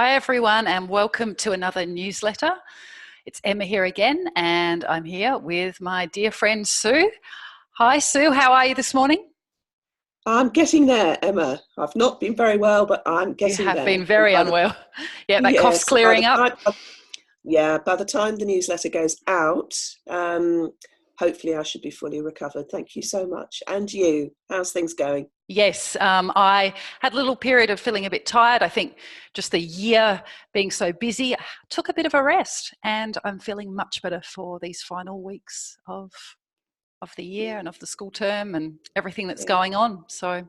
Hi, everyone, and welcome to another newsletter. It's Emma here again, and I'm here with my dear friend Sue. Hi, Sue. How are you this morning? I'm getting there, Emma. I've not been very well, but I'm You getting have there. been very unwell. Yeah, that cough's Yes, by clearing the up. time, by the time the newsletter goes out, um, hopefully I should be fully recovered. Thank you so much. And you, how's things going? Yes, I had a little period of feeling a bit tired. I think just the year being so busy, I took a bit of a rest, and I'm feeling much better for these final weeks of the year Yeah, and of the school term and everything that's yeah. going on. So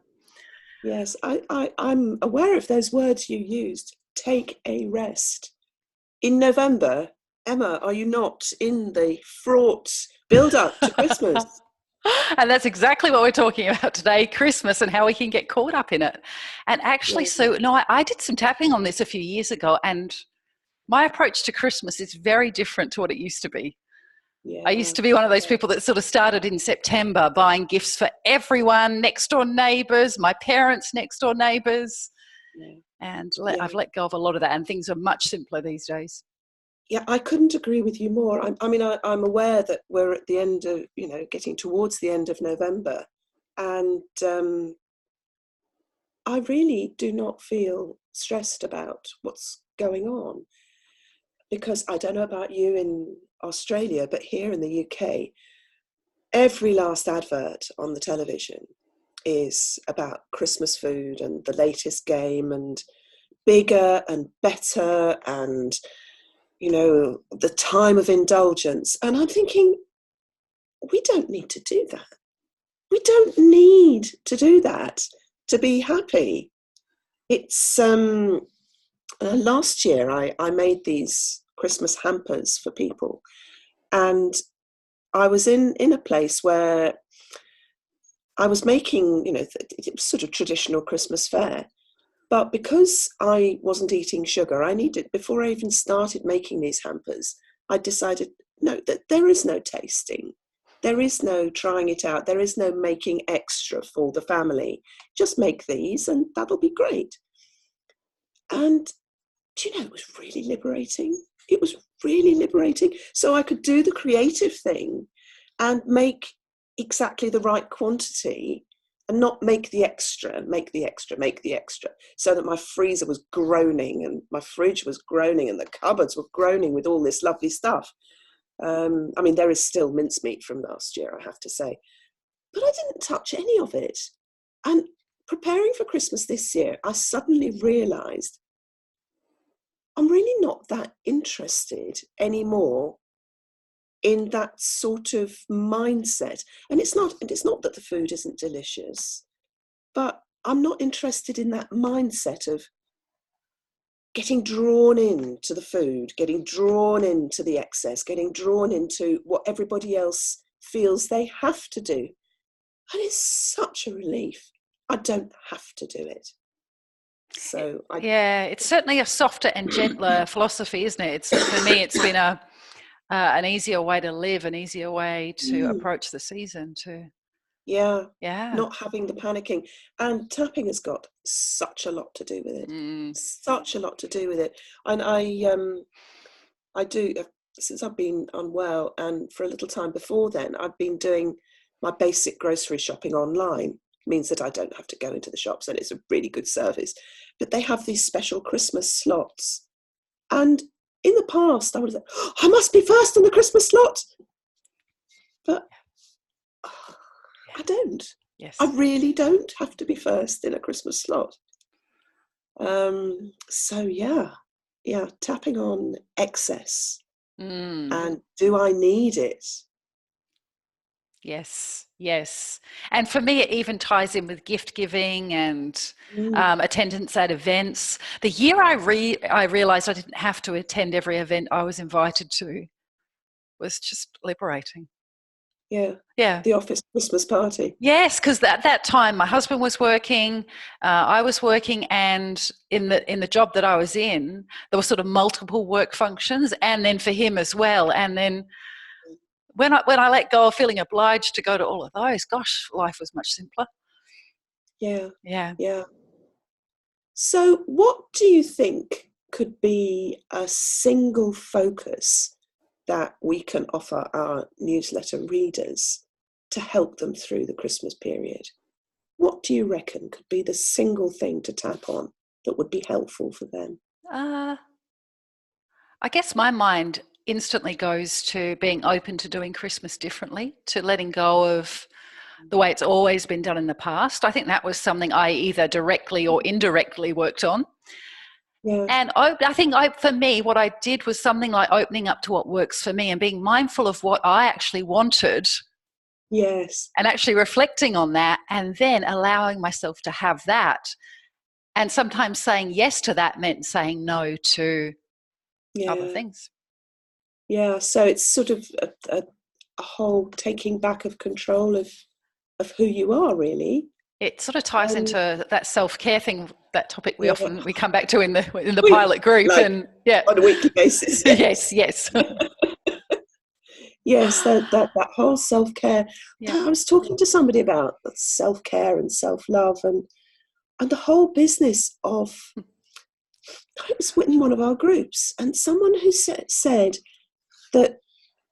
Yes, I'm aware of those words you used. Take a rest. In November, Emma, are you not in the fraught build up to Christmas? and that's exactly what we're talking about today, Christmas and how we can get caught up in it. And actually, Yeah, Sue, no, I did some tapping on this a few years ago, and my approach to Christmas is very different to what it used to be. I used yeah, to be one of those yeah, people that sort of started in September buying gifts for everyone, next door neighbours, my parents' next door neighbours, yeah. and I've Yeah, let go of a lot of that, and things are much simpler these days. yeah, I couldn't agree with you more. I'm aware that we're at the end of, getting towards the end of November, and I really do not feel stressed about what's going on because I don't know about you in Australia, but here in the UK, every last advert on the television is about Christmas food and the latest game and bigger and better and the time of indulgence. And I'm thinking, we don't need to do that. We don't need to do that to be happy. It's last year I made these Christmas hampers for people, and I was in a place where I was making, it was sort of traditional Christmas fare. But because I wasn't eating sugar, I needed, before I even started making these hampers, I decided, no, that there is no tasting. There is no trying it out. There is no making extra for the family. Just make these and that'll be great. And do you know, it was really liberating. It was really liberating. So I could do the creative thing and make exactly the right quantity and not make the extra, make the extra, make the extra, so that my freezer was groaning and my fridge was groaning and the cupboards were groaning with all this lovely stuff. There is still mincemeat from last year, I have to say, but I didn't touch any of it. And preparing for Christmas this year, I suddenly realised I'm really not that interested anymore in that sort of mindset. And it's not that the food isn't delicious, but I'm not interested in that mindset of getting drawn into the food, getting drawn into the excess, getting drawn into what everybody else feels they have to do. And it's such a relief. I don't have to do it. So I Yeah, it's certainly a softer and gentler philosophy, isn't it? It's for me, it's been a an easier way to live, an easier way to mm, approach the season. To yeah, yeah, not having the panicking. And tapping has got such a lot to do with it. mm, Such a lot to do with it. And I do, since I've been unwell, and for a little time before then, I've been doing my basic grocery shopping online. Means that I don't have to go into the shops, and it's a really good service. But they have these special Christmas slots. And in the past, I would have said, oh, I must be first on the Christmas slot. But oh, I don't. I yes, really don't have to be first in a Christmas slot. So yeah, tapping on excess mm, and do I need it? yes, yes. And for me, it even ties in with gift giving and Mm, attendance at events. The year I realised I didn't have to attend every event I was invited to was just liberating. yeah, Yeah. the office Christmas party. Yes, because at that time my husband was working, I was working, and in the job that I was in, there were sort of multiple work functions, and then for him as well. And then when I let go of feeling obliged to go to all of those, gosh, life was much simpler. Yeah, Yeah. yeah. So what do you think? could be a single focus that we can offer our newsletter readers to help them through the Christmas period? What do you reckon could be the single thing to tap on that would be helpful for them? I guess my mind instantly goes to being open to doing Christmas differently, to letting go of the way it's always been done in the past. I think that was something I either directly or indirectly worked on. Yeah. And I think for me, what I did was something like opening up to what works for me and being mindful of what I actually wanted. Yes. And actually reflecting on that and then allowing myself to have that. And sometimes saying yes to that meant saying no to other things. Yeah, so it's sort of a whole taking back of control of who you are, really. It sort of ties into that self-care thing, that topic we come back to in the We, pilot group, like, and yeah, on a weekly basis. yes. Yes, that whole self-care. Yeah. I was talking to somebody about self-care and self-love and the whole business of, it was in one of our groups, and someone who said that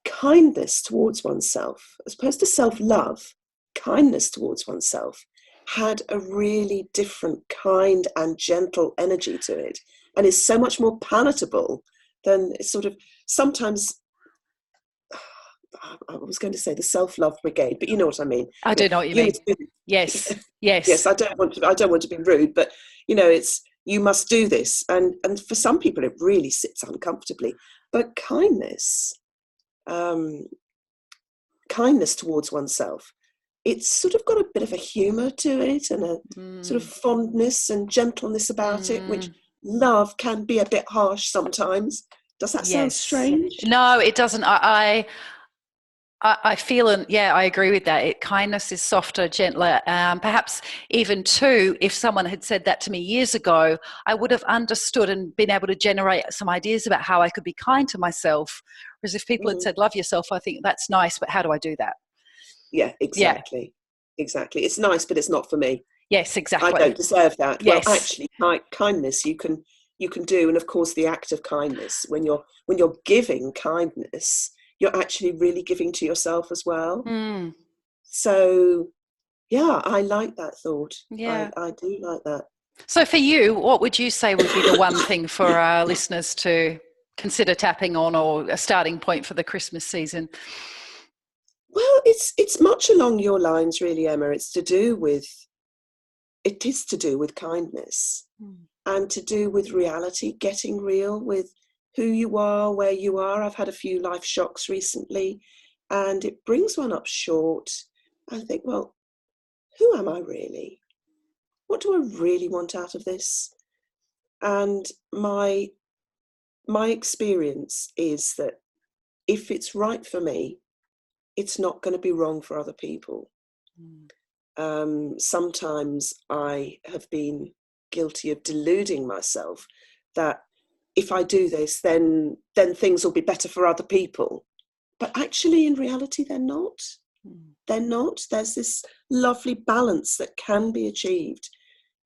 kindness towards oneself, as opposed to self-love, kindness towards oneself had a really different kind and gentle energy to it, and is so much more palatable than sort of sometimes. I was going to say the self-love brigade, but you know what I mean. I do know what you mean. Yes. Yes. I don't want to be rude, but it's you must do this, and for some people it really sits uncomfortably. But kindness towards oneself, it's sort of got a bit of a humour to it, and a sort of fondness and gentleness about it, which love can be a bit harsh sometimes. Does that sound strange? No, it doesn't. I feel, and I agree with that. Kindness is softer, gentler. Perhaps even too, if someone had said that to me years ago, I would have understood and been able to generate some ideas about how I could be kind to myself. Whereas if people had said, love yourself, I think that's nice, but how do I do that? Yeah, exactly. Yeah. Exactly. It's nice, but it's not for me. Yes, exactly. I don't deserve that. Yes. Well, actually, kindness you can do, and of course, the act of kindness, when you're giving kindness, you're actually really giving to yourself as well. So, yeah, I like that thought. Yeah, I do like that. So for you, what would you say would be the one thing for our listeners to consider tapping on, or a starting point for the Christmas season? Well, it's much along your lines, really, Emma. It is to do with kindness, and to do with reality, getting real with who you are, where you are. I've had a few life shocks recently, and it brings one up short. I think, well, who am I really? What do I really want out of this? And my experience is that if it's right for me, it's not going to be wrong for other people. Sometimes I have been guilty of deluding myself that if I do this, then things will be better for other people. But actually, in reality, they're not. They're not. There's this lovely balance that can be achieved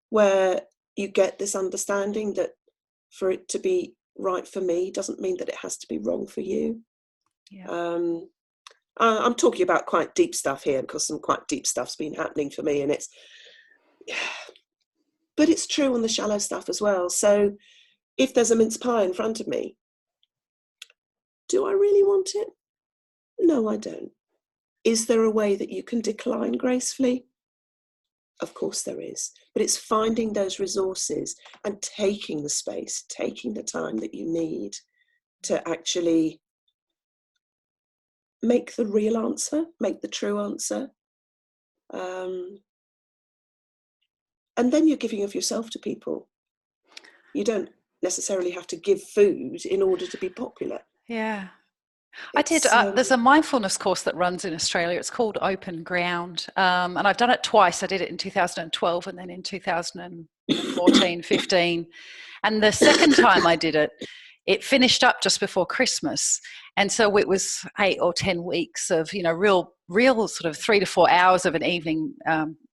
where you get this understanding that for it to be right for me doesn't mean that it has to be wrong for you. I'm talking about quite deep stuff here, because some quite deep stuff's been happening for me, and but it's true on the shallow stuff as well. So if there's a mince pie in front of me, do I really want it? No, I don't. Is there a way that you can decline gracefully? Of course there is. But it's finding those resources and taking the space, taking the time that you need to actually make the real answer, make the true answer. And then you're giving of yourself to people. You don't necessarily have to give food in order to be popular. Yeah. I did. There's a mindfulness course that runs in Australia. It's called Open Ground. And I've done it twice. I did it in 2012 and then in 2014, 15. And the second time I did it, it finished up just before Christmas. And so it was 8 or 10 weeks of, real sort of 3 to 4 hours of an evening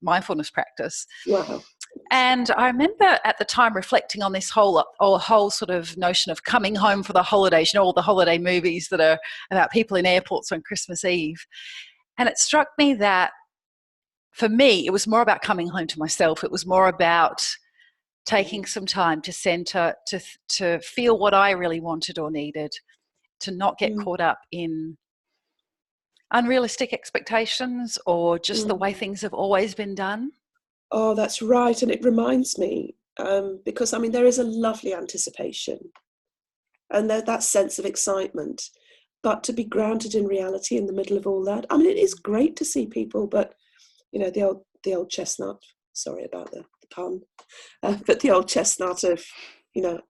mindfulness practice. Wow. And I remember at the time reflecting on this whole sort of notion of coming home for the holidays, all the holiday movies that are about people in airports on Christmas Eve. And it struck me that for me, it was more about coming home to myself. It was more about taking some time to center, to feel what I really wanted or needed, to not get caught up in unrealistic expectations or just the way things have always been done. Oh, that's right. And it reminds me, because I mean, there is a lovely anticipation and that sense of excitement, but to be grounded in reality in the middle of all that. I mean, it is great to see people, but the old chestnut, sorry about the pun, but the old chestnut of,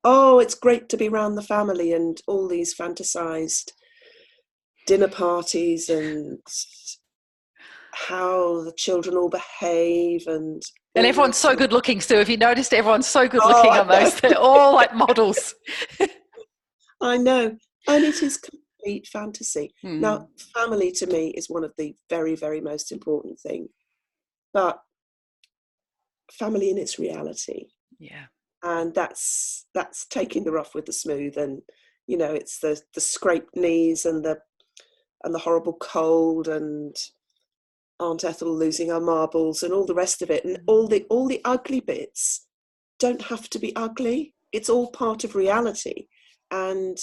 oh, it's great to be around the family and all these fantasized dinner parties and how the children all behave and everyone's so good looking, Sue. Have you noticed everyone's so good looking on those? They're all like models. I know, and it is complete fantasy. Now, family to me is one of the very, very most important things, but family in its reality, and that's taking the rough with the smooth, and it's the scraped knees and the horrible cold and Aunt Ethel losing her marbles and all the rest of it, and all the ugly bits don't have to be ugly. It's all part of reality, and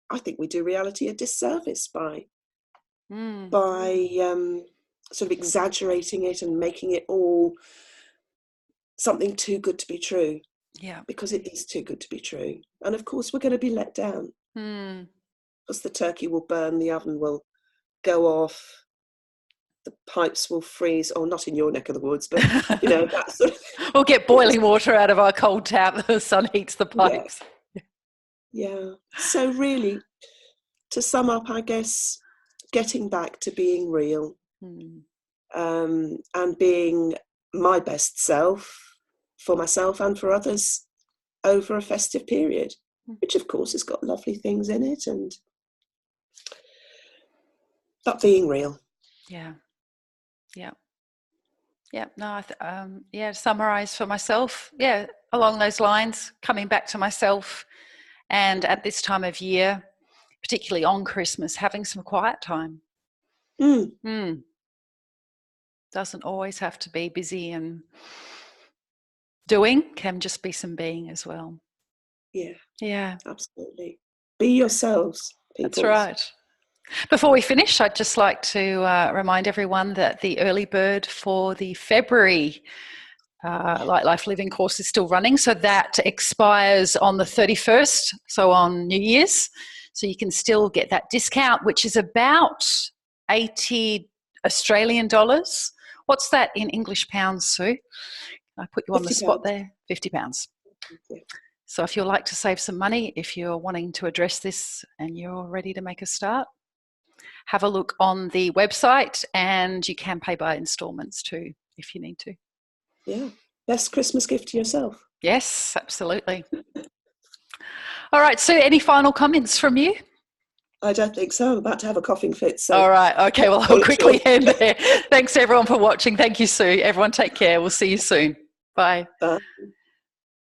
I think we do reality a disservice by sort of exaggerating it and making it all something too good to be true. Yeah, because it is too good to be true, and of course we're going to be let down because the turkey will burn, the oven will go off, the pipes will freeze, or not in your neck of the woods, but that sort of we'll get boiling water out of our cold tap. The sun heats the pipes. Yeah. So really, to sum up, I guess, getting back to being real and being my best self for myself and for others over a festive period, which of course has got lovely things in it, but being real. No, to summarize for myself, along those lines, coming back to myself, and at this time of year, particularly on Christmas, having some quiet time. Doesn't always have to be busy, and doing can just be some being as well. Yeah, absolutely. Be yourselves, people. That's right. Before we finish, I'd just like to remind everyone that the early bird for the February Light Life Living course is still running. So that expires on the 31st, so on New Year's. So you can still get that discount, which is about 80 Australian dollars. What's that in English pounds, Sue? I put you on the spot there. £50. Yeah. So if you'd like to save some money, if you're wanting to address this and you're ready to make a start, have a look on the website, and you can pay by instalments too if you need to. Yeah, best Christmas gift to yourself. Yes, absolutely. All right, Sue, any final comments from you? I don't think so. I'm about to have a coughing fit. So. All right, okay, well, I'll quickly end there. Thanks everyone for watching. Thank you, Sue. Everyone take care. We'll see you soon. Bye. Bye.